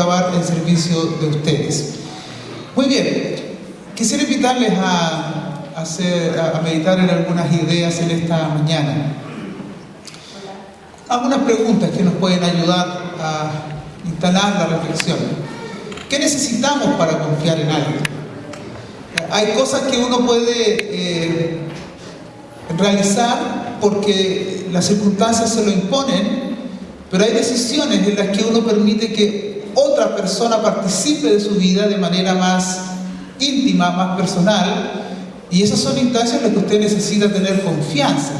grabar el servicio de ustedes. Muy bien, quisiera invitarles a meditar en algunas ideas en esta mañana. Algunas preguntas que nos pueden ayudar a instalar la reflexión. ¿Qué necesitamos para confiar en alguien? Hay cosas que uno puede realizar porque las circunstancias se lo imponen, pero hay decisiones en las que uno permite que otra persona participe de su vida de manera más íntima, más personal, y esas son instancias en las que usted necesita tener confianza.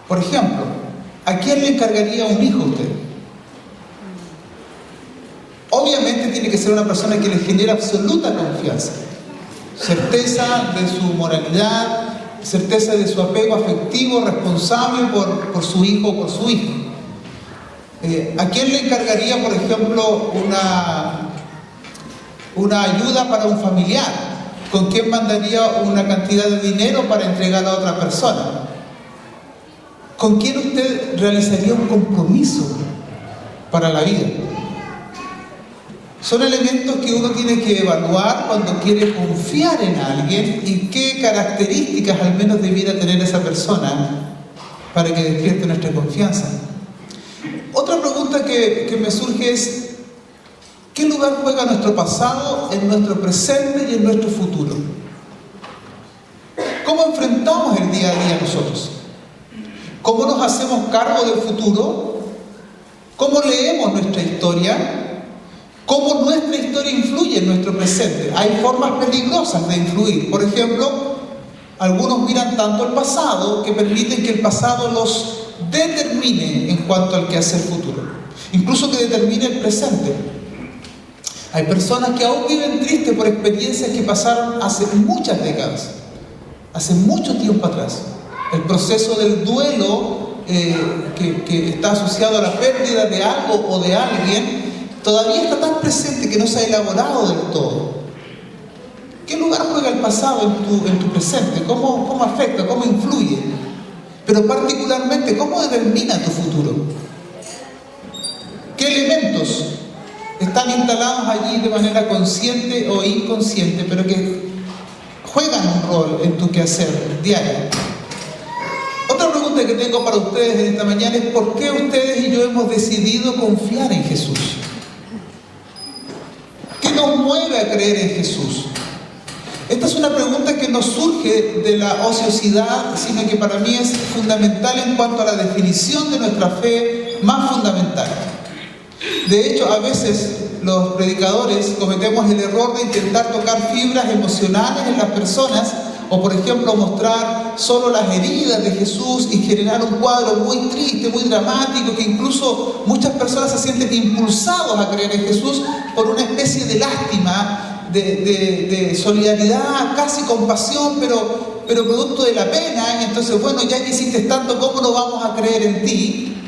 Por ejemplo, ¿a quién le encargaría un hijo a usted? Obviamente tiene que ser una persona que le genere absoluta confianza, certeza de su moralidad, certeza de su apego afectivo, responsable por su hijo o por su hija. ¿A quién le encargaría, por ejemplo, una ayuda para un familiar? ¿Con quién mandaría una cantidad de dinero para entregar a otra persona? ¿Con quién usted realizaría un compromiso para la vida? Son elementos que uno tiene que evaluar cuando quiere confiar en alguien y qué características al menos debiera tener esa persona para que despierte nuestra confianza. Otra pregunta que me surge es: ¿qué lugar juega nuestro pasado en nuestro presente y en nuestro futuro? ¿Cómo enfrentamos el día a día nosotros? ¿Cómo nos hacemos cargo del futuro? ¿Cómo leemos nuestra historia? ¿Cómo nuestra historia influye en nuestro presente? Hay formas peligrosas de influir. Por ejemplo, algunos miran tanto el pasado que permiten que el pasado los determine en cuanto al quehacer futuro, incluso que determine el presente. Hay personas que aún viven tristes por experiencias que pasaron hace muchas décadas, hace mucho tiempo atrás. El proceso del duelo que está asociado a la pérdida de algo o de alguien todavía está tan presente que no se ha elaborado del todo. ¿Qué lugar juega el pasado en tu presente? ¿Cómo afecta? ¿Cómo influye? Pero particularmente, ¿cómo determina tu futuro? ¿Qué elementos están instalados allí de manera consciente o inconsciente, pero que juegan un rol en tu quehacer diario? Otra pregunta que tengo para ustedes en esta mañana es: ¿por qué ustedes y yo hemos decidido confiar en Jesús? ¿Qué nos mueve a creer en Jesús? Esta es una pregunta que no surge de la ociosidad, sino que para mí es fundamental en cuanto a la definición de nuestra fe más fundamental. De hecho, a veces los predicadores cometemos el error de intentar tocar fibras emocionales en las personas, o por ejemplo mostrar solo las heridas de Jesús y generar un cuadro muy triste, muy dramático, que incluso muchas personas se sienten impulsados a creer en Jesús por una especie de lástima, de solidaridad, casi compasión, pero producto de la pena. Y entonces, bueno, ya que hiciste tanto, ¿cómo no vamos a creer en ti?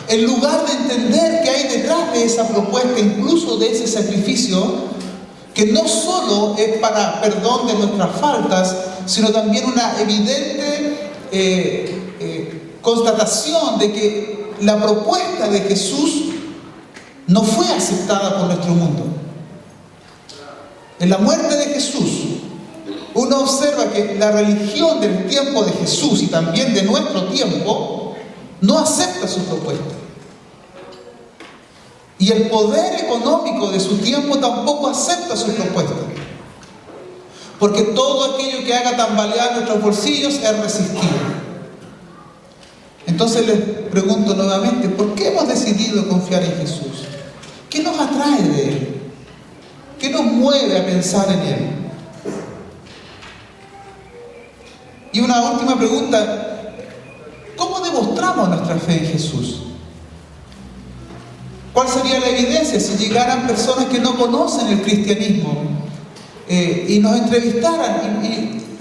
En lugar de entender que hay detrás de esa propuesta, incluso de ese sacrificio, que no solo es para perdón de nuestras faltas, sino también una evidente constatación de que la propuesta de Jesús no fue aceptada por nuestro mundo. En la muerte de Jesús, uno observa que la religión del tiempo de Jesús y también de nuestro tiempo no acepta su propuesta. Y el poder económico de su tiempo tampoco acepta su propuesta. Porque todo aquello que haga tambalear nuestros bolsillos es resistido. Entonces les pregunto nuevamente: ¿por qué hemos decidido confiar en Jesús? ¿Qué nos atrae de Él? ¿Qué nos mueve a pensar en Él? Y una última pregunta: ¿cómo demostramos nuestra fe en Jesús? ¿Cuál sería la evidencia si llegaran personas que no conocen el cristianismo y nos entrevistaran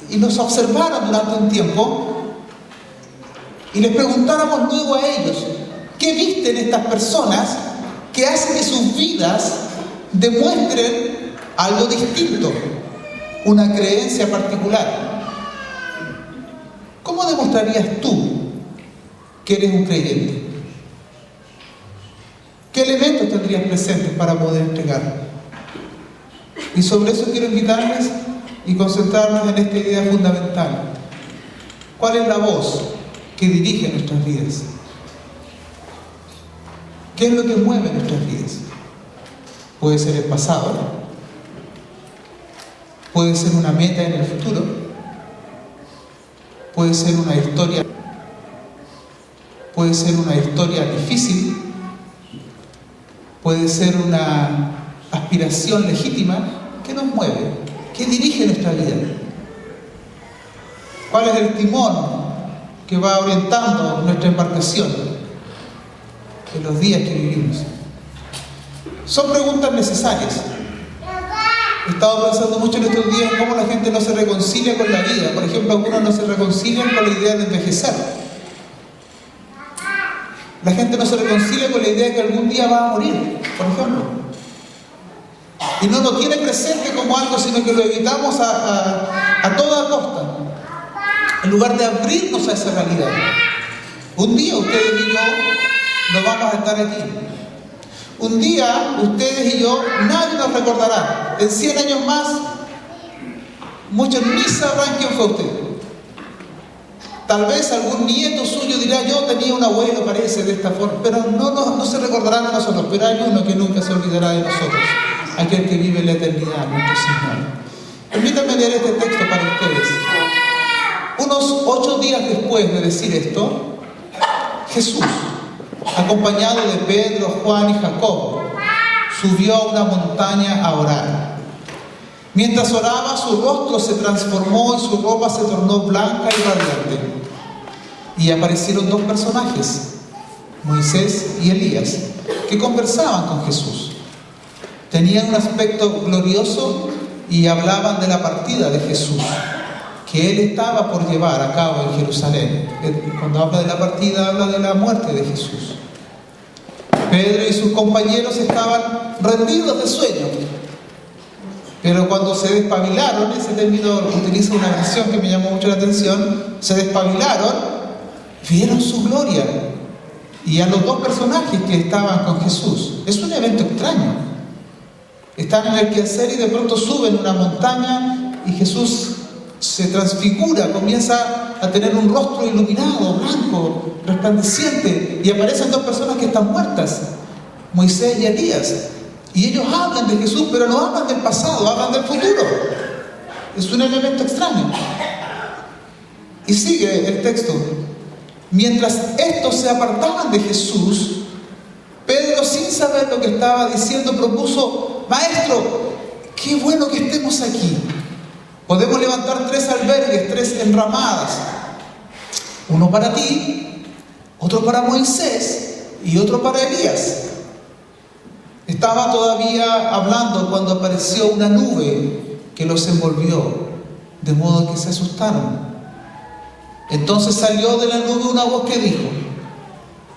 y nos observaran durante un tiempo y les preguntáramos luego a ellos: ¿qué visten estas personas que hacen que sus vidas demuestren algo distinto, una creencia particular? ¿Cómo demostrarías tú que eres un creyente? ¿Qué elementos tendrías presentes para poder entregar? Y sobre eso quiero invitarles y concentrarnos en esta idea fundamental. ¿Cuál es la voz que dirige nuestras vidas? ¿Qué es lo que mueve nuestras vidas? Puede ser el pasado, puede ser una meta en el futuro, puede ser una historia difícil, puede ser una aspiración legítima. ¿Qué nos mueve? ¿Qué dirige nuestra vida? ¿Cuál es el timón que va orientando nuestra embarcación en los días que vivimos? Son preguntas necesarias. He estado pensando mucho en estos días en cómo la gente no se reconcilia con la vida. Por ejemplo, algunos no se reconcilian con la idea de envejecer. La gente no se reconcilia con la idea de que algún día va a morir, por ejemplo. Y no lo tiene presente como algo, sino que lo evitamos a toda costa, en lugar de abrirnos a esa realidad. Un día ustedes y yo no vamos a estar aquí. Un día ustedes y yo, nadie nos recordará. En 100 años más, muchos ni sabrán quién fue usted. Tal vez algún nieto suyo dirá: yo tenía un abuelo, parece, de esta forma. Pero no se recordarán de nosotros. Pero hay uno que nunca se olvidará de nosotros, aquel que vive en la eternidad, nuestro Señor. Permítanme leer este texto para ustedes. Unos 8 días después de decir esto, Jesús, acompañado de Pedro, Juan y Jacobo, subió a una montaña a orar. Mientras oraba, su rostro se transformó y su ropa se tornó blanca y radiante. Y aparecieron 2 personajes, Moisés y Elías, que conversaban con Jesús. Tenían un aspecto glorioso y hablaban de la partida de Jesús, que Él estaba por llevar a cabo en Jerusalén. Cuando habla de la partida, habla de la muerte de Jesús. Pedro y sus compañeros estaban rendidos de sueño, pero cuando se despabilaron, ese término utiliza una versión que me llamó mucho la atención, se despabilaron, vieron su gloria y a los 2 personajes que estaban con Jesús. Es un evento extraño. Están en el quehacer y de pronto suben una montaña y Jesús se transfigura, comienza a tener un rostro iluminado, blanco, resplandeciente, y aparecen 2 personas que están muertas, Moisés y Elías. Y ellos hablan de Jesús, pero no hablan del pasado, hablan del futuro. Es un elemento extraño. Y sigue el texto. Mientras estos se apartaban de Jesús, Pedro, sin saber lo que estaba diciendo, propuso: Maestro, qué bueno que estemos aquí. Podemos levantar 3 albergues, 3 enramadas. Uno para ti, otro para Moisés y otro para Elías. Estaba todavía hablando cuando apareció una nube que los envolvió, de modo que se asustaron. Entonces salió de la nube una voz que dijo: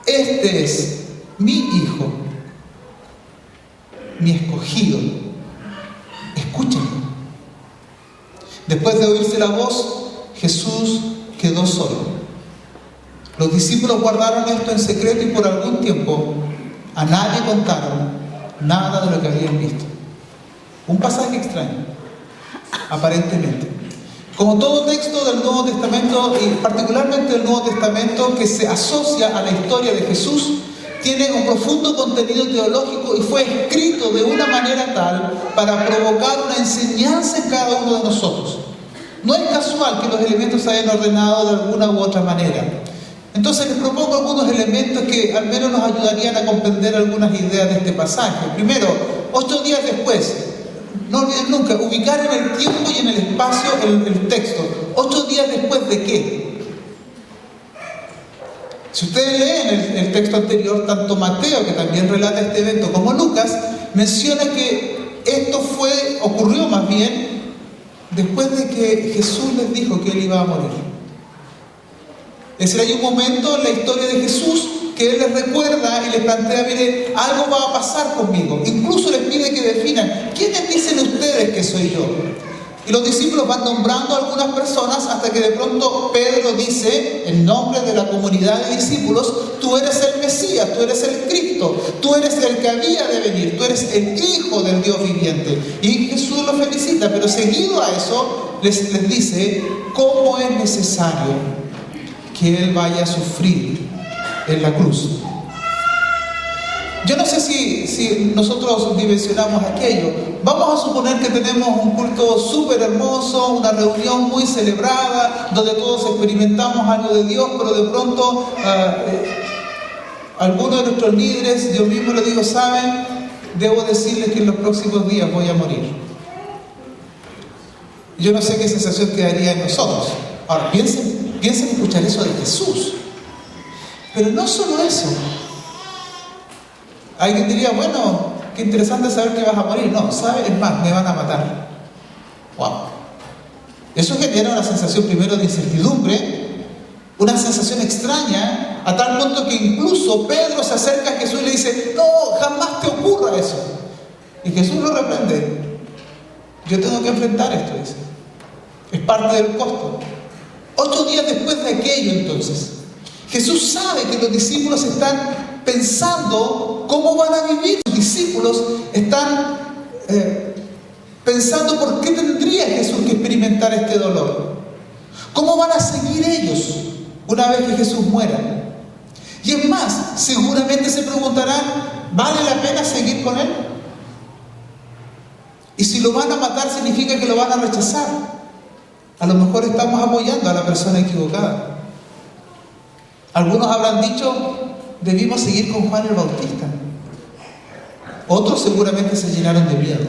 Este es mi Hijo, mi escogido. Escúchenlo. Después de oírse la voz, Jesús quedó solo. Los discípulos guardaron esto en secreto y por algún tiempo a nadie contaron nada de lo que habían visto. Un pasaje extraño, aparentemente. Como todo texto del Nuevo Testamento, y particularmente del Nuevo Testamento que se asocia a la historia de Jesús, tiene un profundo contenido teológico y fue escrito de una manera tal para provocar una enseñanza en cada uno de nosotros. No es casual que los elementos se hayan ordenado de alguna u otra manera. Entonces les propongo algunos elementos que al menos nos ayudarían a comprender algunas ideas de este pasaje. Primero, 8 días después, no olviden nunca, ubicar en el tiempo y en el espacio el texto. 8 días después de qué. Si ustedes leen el texto anterior, tanto Mateo, que también relata este evento, como Lucas, menciona que esto ocurrió más bien después de que Jesús les dijo que Él iba a morir. Es decir, hay un momento en la historia de Jesús que Él les recuerda y les plantea: mire, algo va a pasar conmigo. Incluso les pide que definan: ¿quiénes dicen ustedes que soy yo? Y los discípulos van nombrando a algunas personas hasta que de pronto Pedro dice, en nombre de la comunidad de discípulos, tú eres el Mesías, tú eres el Cristo, tú eres el que había de venir, tú eres el Hijo del Dios viviente. Y Jesús lo felicita, pero seguido a eso les dice cómo es necesario que Él vaya a sufrir en la cruz. Yo no sé si nosotros dimensionamos aquello. Vamos a suponer que tenemos un culto súper hermoso, una reunión muy celebrada, donde todos experimentamos algo de Dios, pero de pronto algunos de nuestros líderes, yo mismo les digo, saben, debo decirles que en los próximos días voy a morir. Yo no sé qué sensación quedaría en nosotros. Ahora, piensen escuchar eso de Jesús. Pero no solo eso. Alguien diría, bueno, qué interesante saber que vas a morir. No, ¿sabes? Es más, me van a matar. ¡Wow! Eso genera una sensación primero de incertidumbre, una sensación extraña, a tal punto que incluso Pedro se acerca a Jesús y le dice, no, jamás te ocurra eso. Y Jesús lo reprende. Yo tengo que enfrentar esto, dice. Es parte del costo. 8 días después de aquello, entonces, Jesús sabe que los discípulos están pensando cómo van a vivir. Los discípulos están pensando por qué tendría Jesús que experimentar este dolor. ¿Cómo van a seguir ellos una vez que Jesús muera? Y es más, seguramente se preguntarán, ¿vale la pena seguir con Él? Y si lo van a matar, significa que lo van a rechazar. A lo mejor estamos apoyando a la persona equivocada. Algunos habrán dicho, debimos seguir con Juan el Bautista. Otros seguramente se llenaron de miedo.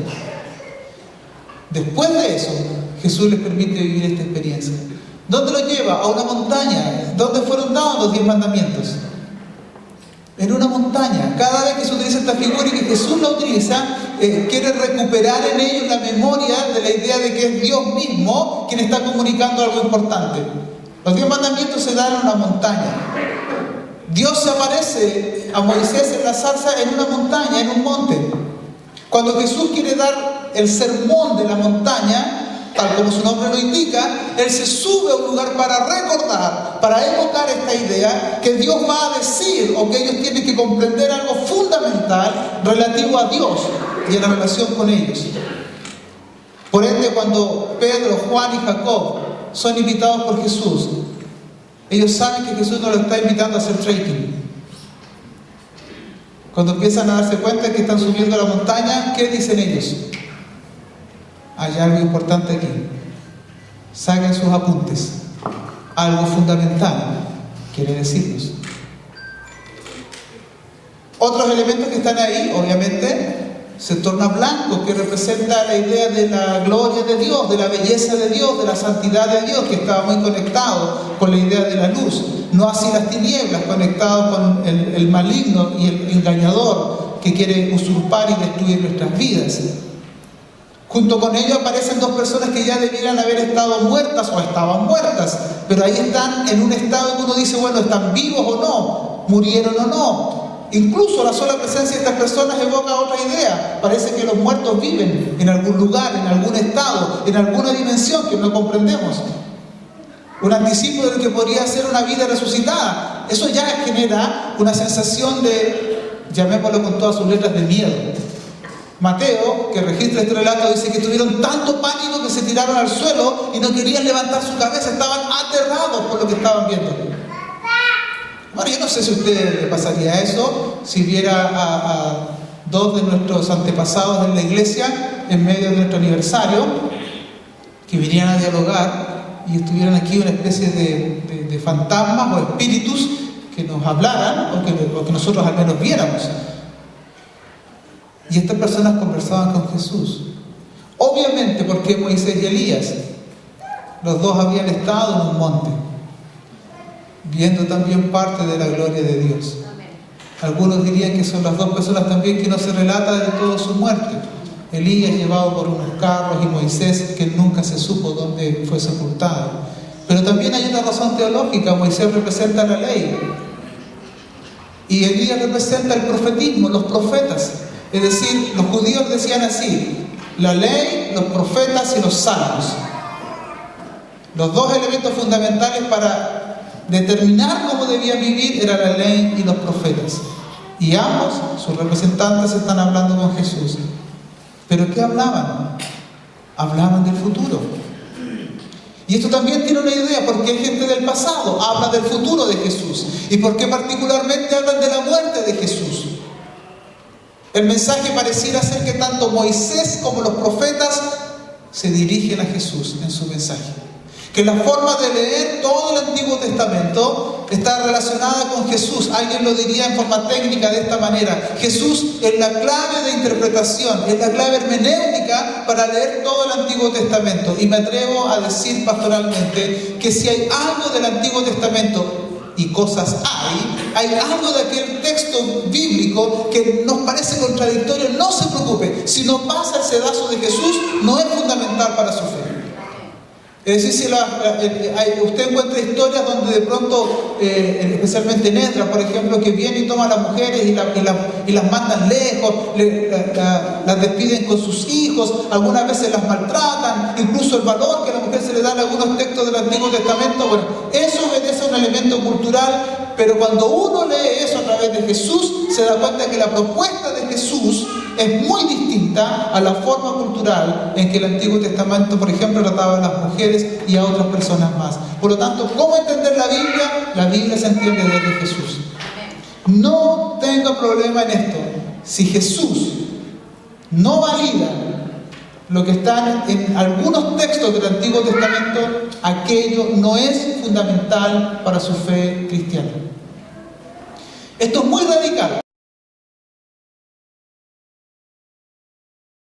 Después de eso, Jesús les permite vivir esta experiencia. ¿Dónde lo lleva? A una montaña. ¿Dónde fueron dados los 10 mandamientos? En una montaña. Cada vez que se utiliza esta figura y que Jesús la utiliza, quiere recuperar en ellos la memoria de la idea de que es Dios mismo quien está comunicando algo importante. Los 10 mandamientos se dan en una montaña. Dios se aparece a Moisés en la zarza en una montaña, en un monte. Cuando Jesús quiere dar el sermón de la montaña, tal como su nombre lo indica, Él se sube a un lugar para recordar, para evocar esta idea que Dios va a decir, o que ellos tienen que comprender algo fundamental relativo a Dios y a la relación con ellos. Por ende, cuando Pedro, Juan y Jacob son invitados por Jesús, ellos saben que Jesús no los está invitando a hacer trekking. Cuando empiezan a darse cuenta que están subiendo a la montaña, ¿qué dicen ellos? Hay algo importante aquí. Saquen sus apuntes. Algo fundamental quiere decirnos. Otros elementos que están ahí, obviamente, se torna blanco, que representa la idea de la gloria de Dios, de la belleza de Dios, de la santidad de Dios, que estaba muy conectado con la idea de la luz. No así las tinieblas, conectado con el maligno y el engañador que quiere usurpar y destruir nuestras vidas. Junto con ello aparecen 2 personas que ya debieran haber estado muertas o estaban muertas, pero ahí están en un estado que uno dice, bueno, ¿están vivos o no? ¿Murieron o no? Incluso la sola presencia de estas personas evoca otra idea. Parece que los muertos viven en algún lugar, en algún estado, en alguna dimensión que no comprendemos. Un anticipo de lo que podría ser una vida resucitada. Eso ya genera una sensación de, llamémoslo con todas sus letras, de miedo. Mateo, que registra este relato, dice que tuvieron tanto pánico que se tiraron al suelo y no querían levantar su cabeza, estaban aterrados por lo que estaban viendo. Bueno, yo no sé si a usted le pasaría eso, si viera a 2 de nuestros antepasados en la iglesia, en medio de nuestro aniversario, que vinieran a dialogar y estuvieran aquí una especie de fantasmas o espíritus que nos hablaran, o que nosotros al menos viéramos. Y estas personas conversaban con Jesús. Obviamente porque Moisés y Elías, los 2 habían estado en un monte, viendo también parte de la gloria de Dios. Algunos dirían que son las 2 personas también que no se relata de todo su muerte. Elías llevado por unos carros y Moisés que nunca se supo dónde fue sepultado. Pero también hay una razón teológica. Moisés representa la ley y Elías representa el profetismo, los profetas. Es decir, los judíos decían así: La ley, los profetas y los salmos. Los dos elementos fundamentales para determinar cómo debían vivir eran la ley y los profetas. Y ambos, sus representantes, están hablando con Jesús. ¿Pero qué hablaban? Hablaban del futuro. Y esto también tiene una idea, porque hay gente del pasado, habla del futuro de Jesús. ¿Y por qué particularmente hablan de la muerte de Jesús? El mensaje pareciera ser que tanto Moisés como los profetas se dirigen a Jesús en su mensaje. Que la forma de leer todo el Antiguo Testamento está relacionada con Jesús. Alguien lo diría en forma técnica de esta manera. Jesús es la clave de interpretación, es la clave hermenéutica para leer todo el Antiguo Testamento. Y me atrevo a decir pastoralmente que si hay algo del Antiguo Testamento, y cosas hay algo de aquel texto bíblico que nos parece contradictorio, no se preocupe. Si no pasa el sedazo de Jesús, no es fundamental para su fe. Es decir, si usted encuentra historias donde de pronto, especialmente en Esdras, por ejemplo, que viene y toma a las mujeres y las mandan lejos, las despiden con sus hijos, algunas veces las maltratan, incluso el valor que a la mujer se le da en algunos textos del Antiguo Testamento, bueno, eso obedece a un elemento cultural, pero cuando uno lee eso a través de Jesús, se da cuenta que la propuesta de Jesús es muy distinta a la forma cultural en que el Antiguo Testamento, por ejemplo, trataba a las mujeres y a otras personas más. Por lo tanto, ¿cómo entender la Biblia? La Biblia se entiende desde Jesús. No tenga problema en esto. Si Jesús no valida lo que está en algunos textos del Antiguo Testamento, aquello no es fundamental para su fe cristiana. Esto es muy radical.